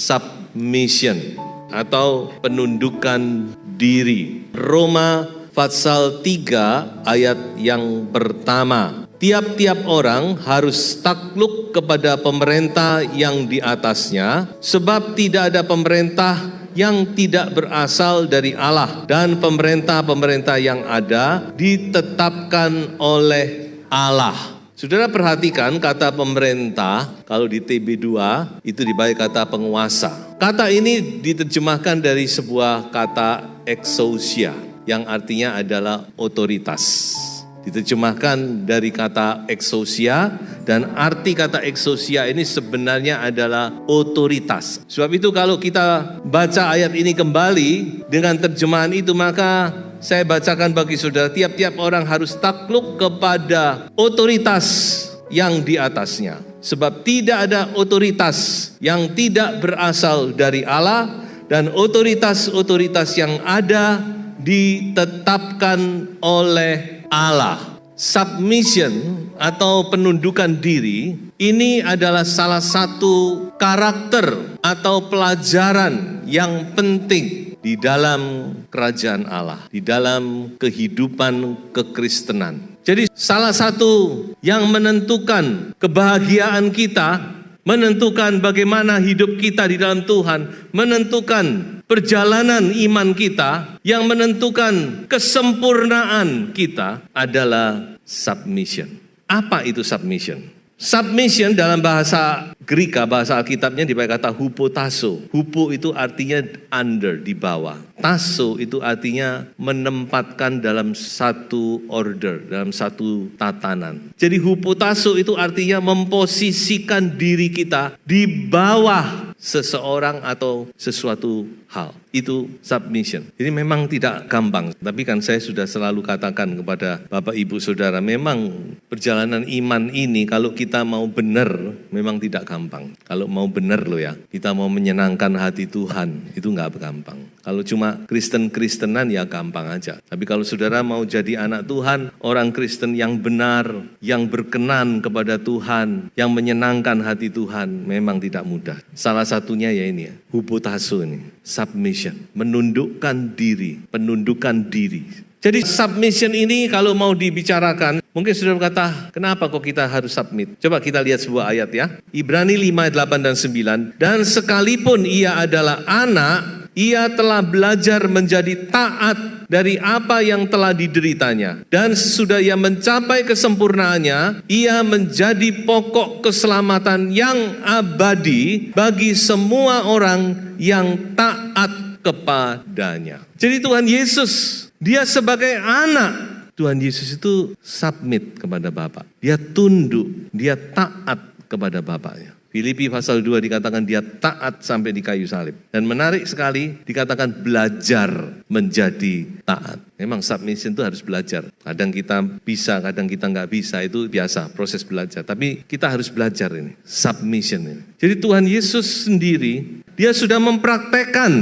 submission atau penundukan diri. Roma pasal 3 ayat yang pertama. Tiap-tiap orang harus takluk kepada pemerintah yang di atasnya, sebab tidak ada pemerintah yang tidak berasal dari Allah, dan pemerintah-pemerintah yang ada ditetapkan oleh Allah. Saudara perhatikan kata pemerintah, kalau di TB2 itu dibaca kata penguasa. Kata ini diterjemahkan dari sebuah kata exousia, yang artinya adalah otoritas. Diterjemahkan dari kata exousia, dan arti kata exousia ini sebenarnya adalah otoritas. Sebab itu kalau kita baca ayat ini kembali dengan terjemahan itu, maka saya bacakan bagi saudara, tiap-tiap orang harus takluk kepada otoritas yang di atasnya. Sebab tidak ada otoritas yang tidak berasal dari Allah, dan otoritas-otoritas yang ada ditetapkan oleh Allah. Submission atau penundukan diri ini adalah salah satu karakter atau pelajaran yang penting di dalam kerajaan Allah, di dalam kehidupan kekristenan. Jadi salah satu yang menentukan kebahagiaan kita, menentukan bagaimana hidup kita di dalam Tuhan, menentukan perjalanan iman kita, yang menentukan kesempurnaan kita adalah submission. Apa itu submission? Submission dalam bahasa Greka, bahasa Alkitabnya dipakai kata hupotasso. Hupo itu artinya under, di bawah. Tasso itu artinya menempatkan dalam satu order, dalam satu tatanan. Jadi hupotasso itu artinya memposisikan diri kita di bawah seseorang atau sesuatu hal. Itu submission. Jadi memang tidak gampang. Tapi kan saya sudah selalu katakan kepada Bapak Ibu Saudara, memang perjalanan iman ini kalau kita mau benar, memang tidak gampang. Kalau mau benar loh ya, kita mau menyenangkan hati Tuhan, itu nggak gampang. Kalau cuma Kristen-Kristenan ya gampang aja. Tapi kalau saudara mau jadi anak Tuhan, orang Kristen yang benar, yang berkenan kepada Tuhan, yang menyenangkan hati Tuhan, memang tidak mudah. Salah satunya ya ini ya, hupotasso ini, submission, menundukkan diri, penundukan diri. Jadi submission ini kalau mau dibicarakan, mungkin saudara berkata, kenapa kok kita harus submit? Coba kita lihat sebuah ayat ya. Ibrani 5, 8 dan 9. Dan sekalipun ia adalah anak, ia telah belajar menjadi taat dari apa yang telah dideritanya. Dan sesudah ia mencapai kesempurnaannya, ia menjadi pokok keselamatan yang abadi bagi semua orang yang taat kepadanya. Jadi Tuhan Yesus, dia sebagai anak, Tuhan Yesus itu submit kepada Bapa. Dia tunduk, dia taat kepada Bapaknya. Filipi pasal 2 dikatakan dia taat sampai di kayu salib. Dan menarik sekali dikatakan belajar menjadi taat. Memang submission itu harus belajar. Kadang kita bisa, kadang kita nggak bisa, itu biasa proses belajar. Tapi kita harus belajar ini, submission ini. Jadi Tuhan Yesus sendiri, dia sudah mempraktekkan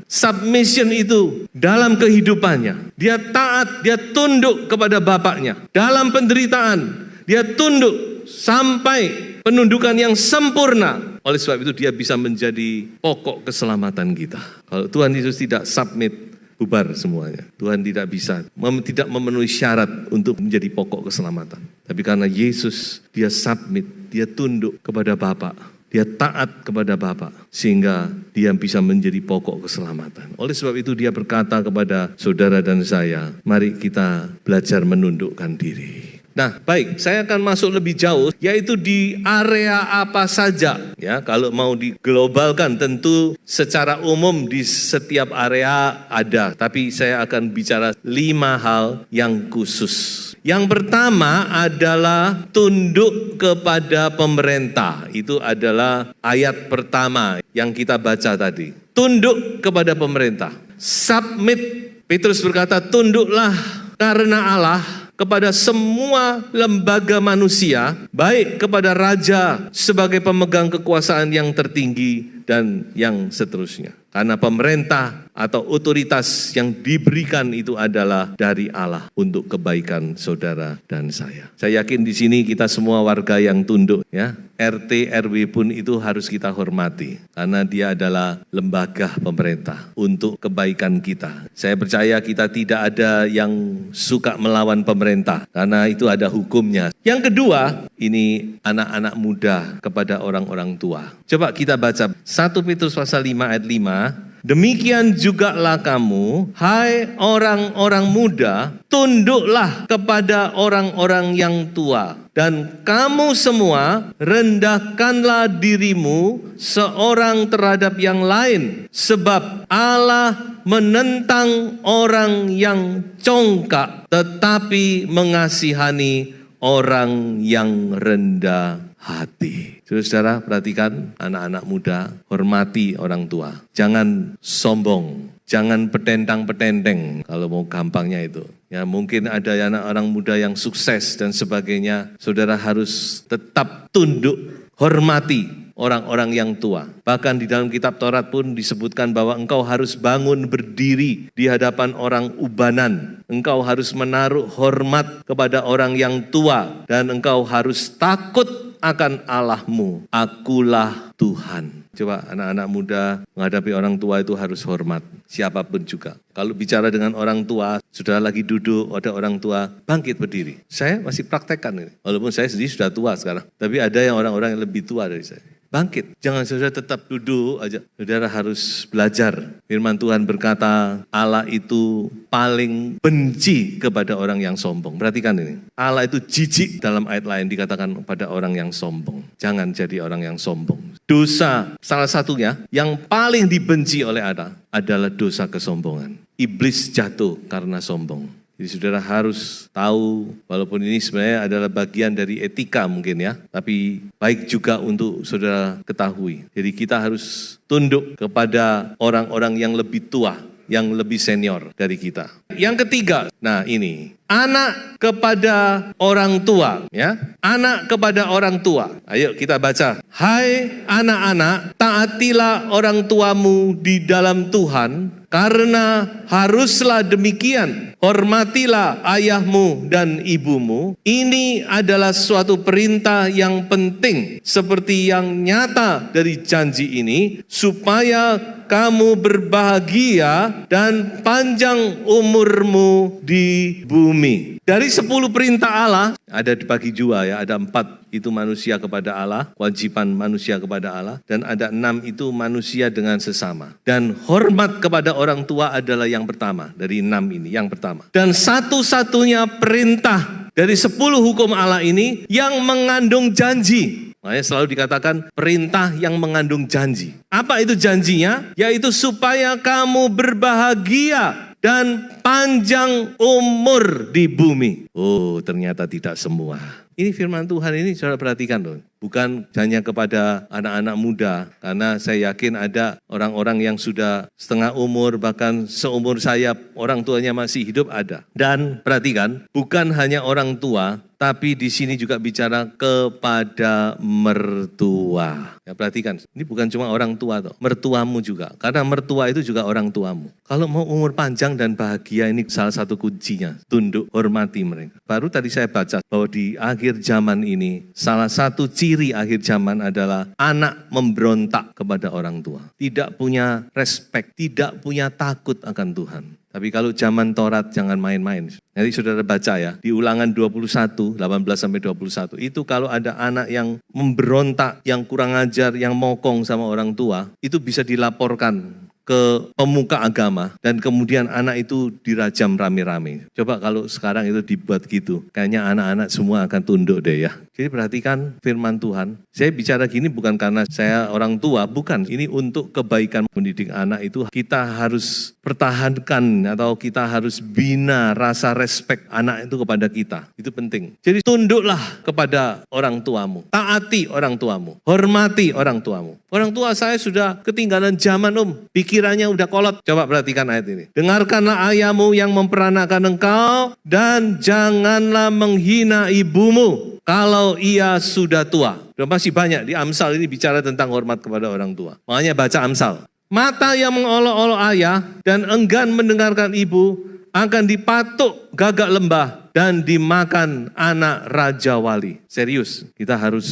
submission itu dalam kehidupannya. Dia taat, dia tunduk kepada Bapaknya. Dalam penderitaan, dia tunduk sampai penundukan yang sempurna. Oleh sebab itu dia bisa menjadi pokok keselamatan kita. Kalau Tuhan Yesus tidak submit, bubar semuanya. Tuhan tidak bisa, tidak memenuhi syarat untuk menjadi pokok keselamatan. Tapi karena Yesus, dia submit, dia tunduk kepada Bapa. Dia taat kepada Bapa, sehingga dia bisa menjadi pokok keselamatan. Oleh sebab itu dia berkata kepada saudara dan saya, mari kita belajar menundukkan diri. Nah, baik, saya akan masuk lebih jauh, yaitu di area apa saja. Ya, kalau mau diglobalkan, tentu secara umum di setiap area ada. Tapi saya akan bicara 5 hal yang khusus. Yang pertama adalah tunduk kepada pemerintah. Itu adalah ayat pertama yang kita baca tadi. Tunduk kepada pemerintah. Submit. Petrus berkata, tunduklah karena Allah kepada semua lembaga manusia, baik kepada raja sebagai pemegang kekuasaan yang tertinggi dan yang seterusnya. Karena pemerintah atau otoritas yang diberikan itu adalah dari Allah untuk kebaikan saudara dan saya. Saya yakin di sini kita semua warga yang tunduk ya. RT, RW pun itu harus kita hormati karena dia adalah lembaga pemerintah untuk kebaikan kita. Saya percaya kita tidak ada yang suka melawan pemerintah karena itu ada hukumnya. Yang kedua, ini anak-anak muda kepada orang-orang tua. Coba kita baca 1 Petrus pasal 5 ayat 5. Demikian jugalah kamu, hai orang-orang muda, tunduklah kepada orang-orang yang tua. Dan kamu semua rendahkanlah dirimu seorang terhadap yang lain. Sebab Allah menentang orang yang congkak, tetapi mengasihani orang yang rendah hati. Saudara, perhatikan anak-anak muda, hormati orang tua. Jangan sombong, jangan petentang-petenteng kalau mau gampangnya itu. Ya, mungkin ada anak orang muda yang sukses dan sebagainya. Saudara harus tetap tunduk, hormati orang-orang yang tua. Bahkan di dalam kitab Taurat pun disebutkan bahwa engkau harus bangun berdiri di hadapan orang ubanan. Engkau harus menaruh hormat kepada orang yang tua. Dan engkau harus takut akan Allahmu. Akulah Tuhan. Coba anak-anak muda menghadapi orang tua itu harus hormat. Siapapun juga. Kalau bicara dengan orang tua, sudah lagi duduk, ada orang tua, bangkit berdiri. Saya masih praktekkan ini. Walaupun saya sendiri sudah tua sekarang. Tapi ada yang orang-orang yang lebih tua dari saya. Bangkit, jangan saudara tetap duduk aja. Saudara harus belajar. Firman Tuhan berkata, Allah itu paling benci kepada orang yang sombong. Perhatikan ini. Allah itu jijik, dalam ayat lain dikatakan pada orang yang sombong. Jangan jadi orang yang sombong. Dosa salah satunya yang paling dibenci oleh Allah adalah dosa kesombongan. Iblis jatuh karena sombong. Jadi saudara harus tahu, walaupun ini sebenarnya adalah bagian dari etika mungkin ya, tapi baik juga untuk saudara ketahui. Jadi kita harus tunduk kepada orang-orang yang lebih tua, yang lebih senior dari kita. Yang ketiga, nah ini, anak kepada orang tua, ya. Anak kepada orang tua. Ayo kita baca. Hai anak-anak, taatilah orang tuamu di dalam Tuhan, karena haruslah demikian. Hormatilah ayahmu dan ibumu. Ini adalah suatu perintah yang penting, seperti yang nyata dari janji ini, supaya kamu berbahagia dan panjang umurmu di bumi. Dari 10 perintah Allah, ada dibagi dua ya, ada 4 itu manusia kepada Allah, kewajiban manusia kepada Allah, dan ada 6 itu manusia dengan sesama. Dan hormat kepada orang tua adalah yang pertama, dari 6 ini, yang pertama. Dan satu-satunya perintah dari 10 hukum Allah ini yang mengandung janji. Makanya selalu dikatakan perintah yang mengandung janji. Apa itu janjinya? Yaitu supaya kamu berbahagia dan panjang umur di bumi. Oh, ternyata tidak semua. Ini firman Tuhan ini saudara perhatikan loh. Bukan hanya kepada anak-anak muda. Karena saya yakin ada orang-orang yang sudah setengah umur, bahkan seumur saya, orang tuanya masih hidup ada. Dan perhatikan, bukan hanya orang tua, tapi di sini juga bicara kepada mertua. Ya, perhatikan, ini bukan cuma orang tua toh, mertuamu juga. Karena mertua itu juga orang tuamu. Kalau mau umur panjang dan bahagia, ini salah satu kuncinya. Tunduk, hormati mereka. Baru tadi saya baca bahwa di akhir zaman ini, salah satu ciri akhir zaman adalah anak memberontak kepada orang tua. Tidak punya respect, tidak punya takut akan Tuhan. Tapi kalau zaman Taurat jangan main-main. Nanti saudara baca ya, di Ulangan 21, 18-21, itu kalau ada anak yang memberontak, yang kurang ajar, yang mokong sama orang tua, itu bisa dilaporkan ke pemuka agama dan kemudian anak itu dirajam rame-rame. Coba kalau sekarang itu dibuat gitu, kayaknya anak-anak semua akan tunduk deh ya. Jadi perhatikan firman Tuhan. Saya bicara gini bukan karena saya orang tua, bukan. Ini untuk kebaikan mendidik anak itu kita harus pertahankan atau kita harus bina rasa respect anak itu kepada kita. Itu penting. Jadi tunduklah kepada orang tuamu. Taati orang tuamu. Hormati orang tuamu. Orang tua saya sudah ketinggalan zaman pikirannya udah kolot. Coba perhatikan ayat ini. Dengarkanlah ayahmu yang memperanakan engkau dan janganlah menghina ibumu kalau ia sudah tua. Dan masih banyak di Amsal ini bicara tentang hormat kepada orang tua. Makanya baca Amsal. Mata yang mengolok-olok ayah dan enggan mendengarkan ibu akan dipatuk gagak lembah dan dimakan anak raja wali. Serius, kita harus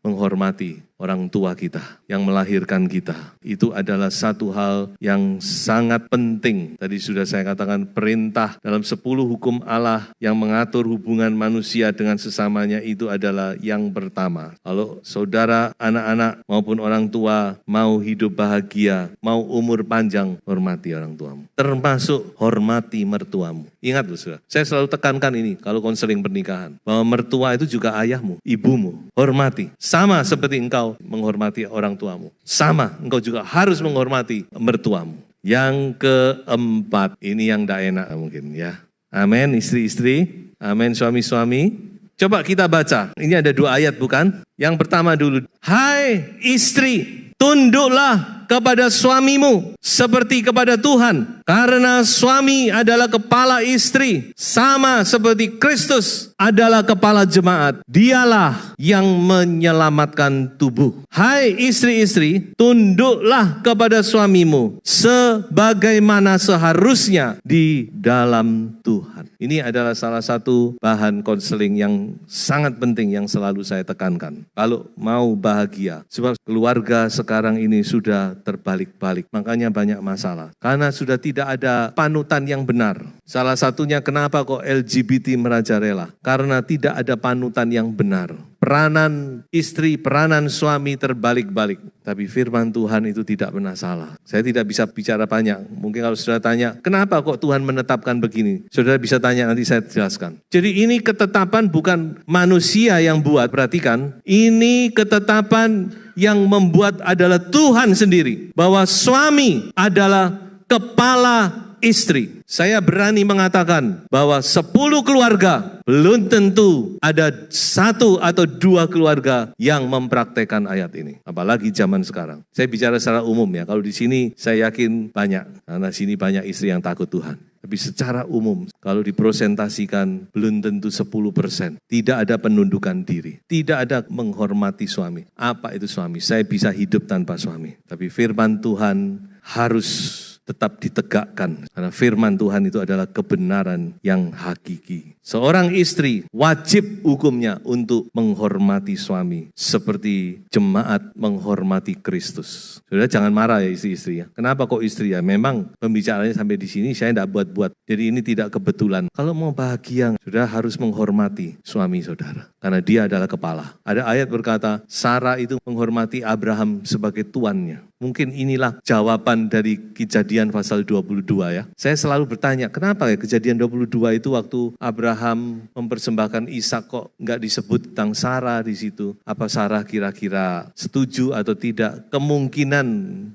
menghormati orang tua kita yang melahirkan kita. Itu adalah satu hal yang sangat penting. Tadi sudah saya katakan perintah dalam 10 hukum Allah yang mengatur hubungan manusia dengan sesamanya itu adalah yang pertama. Kalau saudara, anak-anak maupun orang tua mau hidup bahagia, mau umur panjang, hormati orang tuamu. Termasuk hormati mertuamu. Ingat loh saudara, saya selalu tekankan ini kalau konseling pernikahan. Bahwa mertua itu juga ayahmu, ibumu. Hormati. Sama seperti engkau menghormati orang tuamu. Sama, engkau juga harus menghormati mertuamu. Yang keempat, ini yang tidak enak mungkin ya. Amin, istri-istri. Amin, suami-suami. Coba kita baca. Ini ada 2 ayat bukan? Yang pertama dulu. Hai istri, tunduklah kepada suamimu seperti kepada Tuhan. Karena suami adalah kepala istri, sama seperti Kristus adalah kepala jemaat. Dialah yang menyelamatkan tubuh. Hai istri-istri, tunduklah kepada suamimu sebagaimana seharusnya di dalam Tuhan. Ini adalah salah satu bahan konseling yang sangat penting yang selalu saya tekankan. Kalau mau bahagia, sebab keluarga sekarang ini sudah terbalik-balik, makanya banyak masalah. Karena sudah tidak ada panutan yang benar. Salah satunya kenapa kok LGBT merajalela? Karena tidak ada panutan yang benar. Peranan istri, peranan suami terbalik-balik. Tapi firman Tuhan itu tidak pernah salah. Saya tidak bisa bicara banyak. Mungkin kalau saudara tanya, kenapa kok Tuhan menetapkan begini? Saudara bisa tanya, nanti saya jelaskan. Jadi ini ketetapan bukan manusia yang buat, perhatikan. Ini ketetapan yang membuat adalah Tuhan sendiri. Bahwa suami adalah kepala istri. Saya berani mengatakan bahwa 10 keluarga belum tentu ada 1 atau 2 keluarga yang mempraktekkan ayat ini. Apalagi zaman sekarang. Saya bicara secara umum ya. Kalau di sini saya yakin banyak. Karena sini banyak istri yang takut Tuhan. Tapi secara umum, kalau dipresentasikan belum tentu 10%. Tidak ada penundukan diri. Tidak ada menghormati suami. Apa itu suami? Saya bisa hidup tanpa suami. Tapi firman Tuhan harus tetap ditegakkan. Karena firman Tuhan itu adalah kebenaran yang hakiki. Seorang istri wajib hukumnya untuk menghormati suami. Seperti jemaat menghormati Kristus. Saudara jangan marah ya istri-istri ya. Kenapa kok istri ya? Memang pembicaraannya sampai di sini saya tidak buat-buat. Jadi ini tidak kebetulan. Kalau mau bahagia, saudara harus menghormati suami saudara. Karena dia adalah kepala. Ada ayat berkata, Sarah itu menghormati Abraham sebagai tuannya. Mungkin inilah jawaban dari Kejadian pasal 22 ya. Saya selalu bertanya, kenapa ya Kejadian 22 itu waktu Abraham mempersembahkan Ishak kok nggak disebut tentang Sarah di situ? Apa Sarah kira-kira setuju atau tidak? Kemungkinan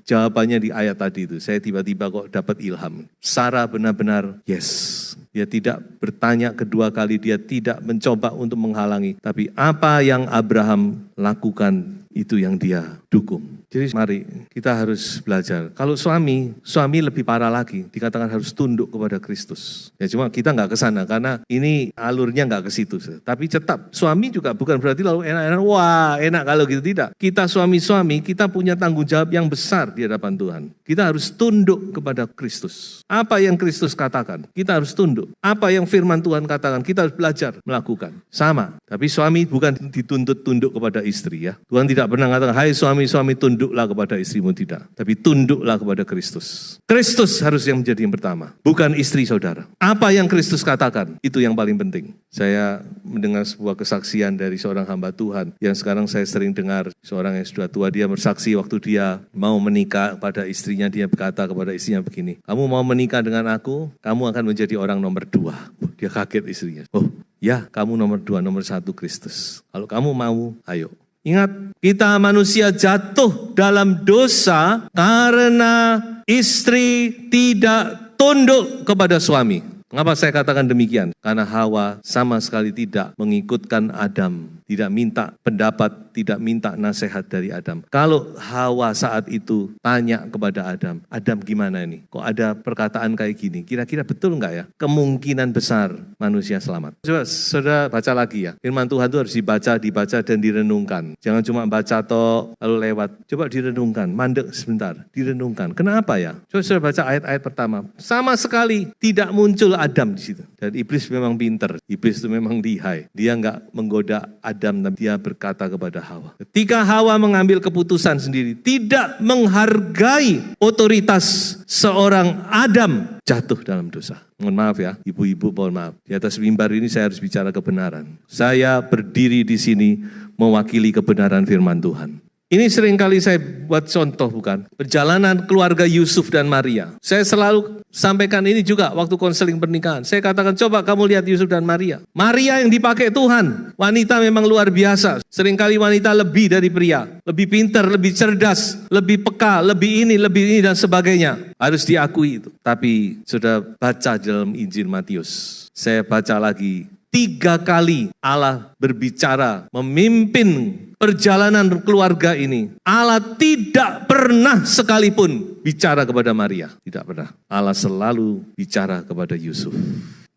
jawabannya di ayat tadi itu. Saya tiba-tiba kok dapat ilham. Sarah benar-benar yes. Dia tidak bertanya kedua kali, dia tidak mencoba untuk menghalangi. Tapi apa yang Abraham lakukan itu yang dia dukung. Jadi mari kita harus belajar. Kalau suami lebih parah lagi. Dikatakan harus tunduk kepada Kristus. Ya cuma kita nggak ke sana karena ini alurnya nggak ke situ. Tapi tetap suami juga bukan berarti lalu enak-enak. Wah enak kalau gitu, tidak. Kita suami-suami kita punya tanggung jawab yang besar di hadapan Tuhan. Kita harus tunduk kepada Kristus. Apa yang Kristus katakan kita harus tunduk. Apa yang firman Tuhan katakan kita harus belajar melakukan. Sama. Tapi suami bukan dituntut tunduk kepada istri ya. Tuhan tidak pernah mengatakan hai suami-suami tunduklah kepada istrimu, tidak. Tapi tunduklah kepada Kristus. Kristus harus yang menjadi yang pertama. Bukan istri saudara. Apa yang Kristus katakan, itu yang paling penting. Saya mendengar sebuah kesaksian dari seorang hamba Tuhan. Yang sekarang saya sering dengar, seorang yang sudah tua, dia bersaksi waktu dia mau menikah pada istrinya, dia berkata kepada istrinya begini, kamu mau menikah dengan aku, kamu akan menjadi orang nomor 2. Dia kaget istrinya. Oh ya, kamu nomor 2, nomor 1 Kristus. Kalau kamu mau, ayo. Ingat, kita manusia jatuh dalam dosa karena istri tidak tunduk kepada suami. Mengapa saya katakan demikian? Karena Hawa sama sekali tidak mengikutkan Adam tidak minta pendapat, tidak minta nasihat dari Adam. Kalau Hawa saat itu tanya kepada Adam, Adam gimana ini? Kok ada perkataan kayak gini? Kira-kira betul enggak ya? Kemungkinan besar manusia selamat. Coba saudara baca lagi ya. Firman Tuhan itu harus dibaca dan direnungkan. Jangan cuma baca toh lalu lewat. Coba direnungkan, mandek sebentar, direnungkan. Kenapa ya? Coba saudara baca ayat-ayat pertama. Sama sekali tidak muncul Adam di situ. Dan iblis memang pinter. Iblis itu memang lihai. Dia enggak menggoda Adam, tapi dia berkata kepada Hawa. Ketika Hawa mengambil keputusan sendiri, tidak menghargai otoritas seorang Adam, jatuh dalam dosa. Mohon maaf ya, ibu-ibu mohon maaf. Di atas mimbar ini saya harus bicara kebenaran. Saya berdiri di sini mewakili kebenaran firman Tuhan. Ini seringkali saya buat contoh bukan? Perjalanan keluarga Yusuf dan Maria. Saya selalu sampaikan ini juga waktu konseling pernikahan. Saya katakan coba kamu lihat Yusuf dan Maria. Maria yang dipakai Tuhan. Wanita memang luar biasa. Seringkali wanita lebih dari pria. Lebih pintar, lebih cerdas, lebih peka, lebih ini dan sebagainya. Harus diakui itu. Tapi sudah baca dalam Injil Matius. Saya baca lagi. 3 kali Allah berbicara, memimpin perjalanan keluarga ini. Allah tidak pernah sekalipun bicara kepada Maria. Tidak pernah. Allah selalu bicara kepada Yusuf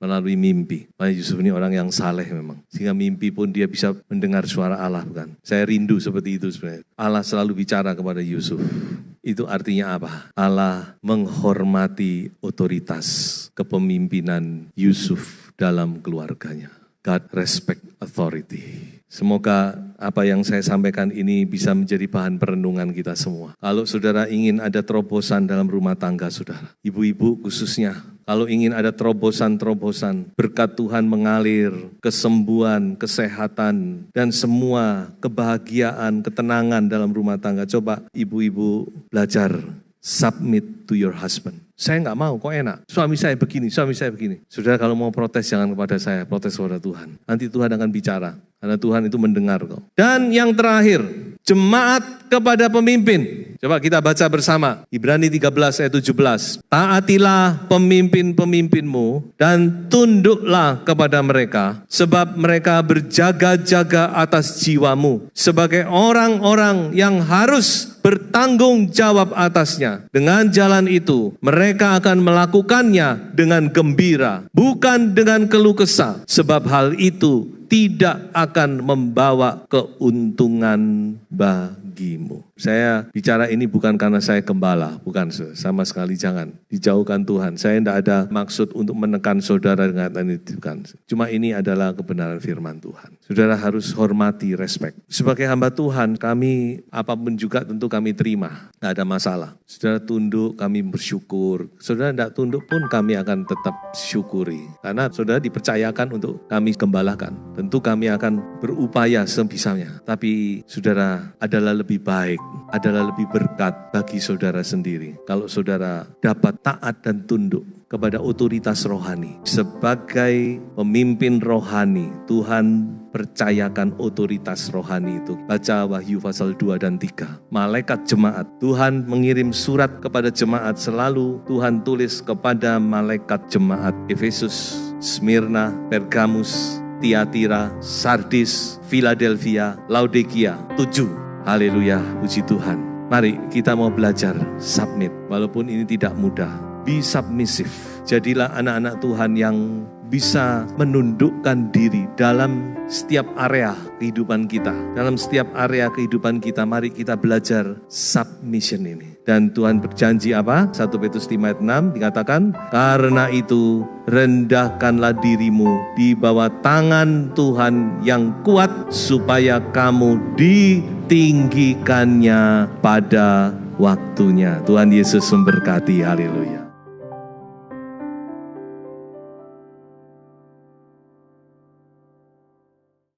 melalui mimpi. Yusuf ini orang yang saleh memang. Sehingga mimpi pun dia bisa mendengar suara Allah bukan. Saya rindu seperti itu sebenarnya. Allah selalu bicara kepada Yusuf. Itu artinya apa? Allah menghormati otoritas kepemimpinan Yusuf dalam keluarganya. God respect authority. Semoga apa yang saya sampaikan ini bisa menjadi bahan perenungan kita semua. Kalau saudara ingin ada terobosan dalam rumah tangga saudara, ibu-ibu khususnya, kalau ingin ada terobosan-terobosan, berkat Tuhan mengalir, kesembuhan, kesehatan, dan semua kebahagiaan, ketenangan dalam rumah tangga. Coba ibu-ibu belajar submit to your husband. Saya nggak mau, kok enak. Suami saya begini. Saudara kalau mau protes jangan kepada saya, protes kepada Tuhan. Nanti Tuhan akan bicara, karena Tuhan itu mendengar kok. Dan yang terakhir, jemaat kepada pemimpin. Coba kita baca bersama, Ibrani 13 ayat 17. Taatilah pemimpin-pemimpinmu dan tunduklah kepada mereka, sebab mereka berjaga-jaga atas jiwamu, sebagai orang-orang yang harus bertanggung jawab atasnya. Dengan jalan itu, mereka akan melakukannya dengan gembira, bukan dengan keluh kesah, sebab hal itu tidak akan membawa keuntungan bagimu. Saya bicara ini bukan karena saya gembala, bukan, sama sekali jangan. Dijauhkan Tuhan. Saya tidak ada maksud untuk menekan saudara dengan ini, bukan. Cuma ini adalah kebenaran firman Tuhan. Saudara harus hormati, respect. Sebagai hamba Tuhan, kami apapun juga tentu kami terima. Tidak ada masalah. Saudara tunduk, kami bersyukur. Saudara tidak tunduk pun kami akan tetap syukuri. Karena saudara dipercayakan untuk kami gembalakan. Tentu kami akan berupaya sebisanya. Tapi saudara adalah lebih baik, adalah lebih berkat bagi saudara sendiri. Kalau saudara dapat taat dan tunduk kepada otoritas rohani. Sebagai pemimpin rohani, Tuhan percayakan otoritas rohani itu. Baca Wahyu pasal 2 dan 3. Malaikat jemaat. Tuhan mengirim surat kepada jemaat. Selalu Tuhan tulis kepada malaikat jemaat. Efesus, Smyrna, Pergamus, Tiatira, Sardis, Philadelphia, Laodikia. 7. Haleluya, puji Tuhan. Mari kita mau belajar submit. Walaupun ini tidak mudah. Be submissive. Jadilah anak-anak Tuhan yang bisa menundukkan diri dalam setiap area kehidupan kita. Dalam setiap area kehidupan kita, mari kita belajar submission ini. Dan Tuhan berjanji apa? 1 Petrus 5 ayat 6 dikatakan, karena itu rendahkanlah dirimu di bawah tangan Tuhan yang kuat, supaya kamu ditinggikannya pada waktunya. Tuhan Yesus memberkati, haleluya.